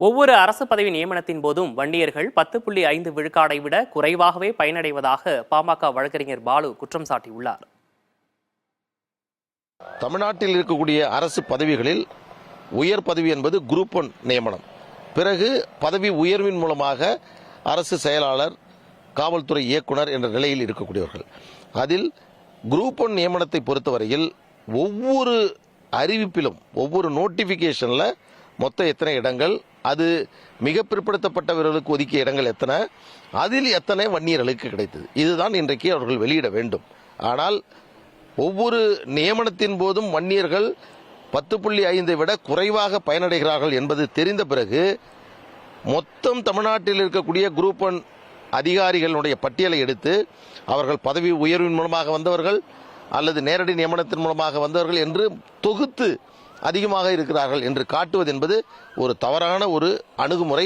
ஒவ்வொரு அரசு பதவி நியமனத்தின் போதும் வன்னியர்கள் 10.5 விழுக்காடை விட குறைவாகவே பயனடைவதாக பாமக வழக்கறிஞர் பாலு குற்றம் சாட்டியுள்ளார். தமிழ்நாட்டில் இருக்கக்கூடிய அரசு பதவிகளில் உயர் பதவி என்பது குரூப் 1 நியமனம். பிறகு பதவி உயர்வின் மூலமாக அரசு செயலாளர், காவல்துறை இயக்குனர் என்ற நிலையில் இருக்கக்கூடியவர்கள். அதில் குரூப் 1 நியமனத்தை பொறுத்தவரையில் ஒவ்வொரு அறிவிப்பிலும், ஒவ்வொரு நோட்டிபிகேஷன்ல மொத்தம் எத்தனை இடங்கள், அது மிக பிற்படுத்தப்பட்டவர்களுக்கு ஒதுக்கிய இடங்கள் எத்தனை, அதில் எத்தனை வன்னியர்களுக்கு கிடைத்தது, இதுதான் இன்றைக்கு அவர்கள் வெளியிட வேண்டும். ஆனால் ஒவ்வொரு நியமனத்தின் போதும் வன்னியர்கள் 10.5 விட குறைவாக பயனடைகிறார்கள் என்பது தெரிந்த பிறகு மொத்தம் தமிழ்நாட்டில் இருக்கக்கூடிய குரூப் 1 அதிகாரிகளுடைய பட்டியலை எடுத்து அவர்கள் பதவி உயர்வின் மூலமாக வந்தவர்கள் அல்லது நேரடி நியமனத்தின் மூலமாக வந்தவர்கள் என்று தொகுத்து அதிகமாக இருக்கிறார்கள் என்று காட்டுவது என்பது ஒரு தவறான ஒரு அணுகுமுறை.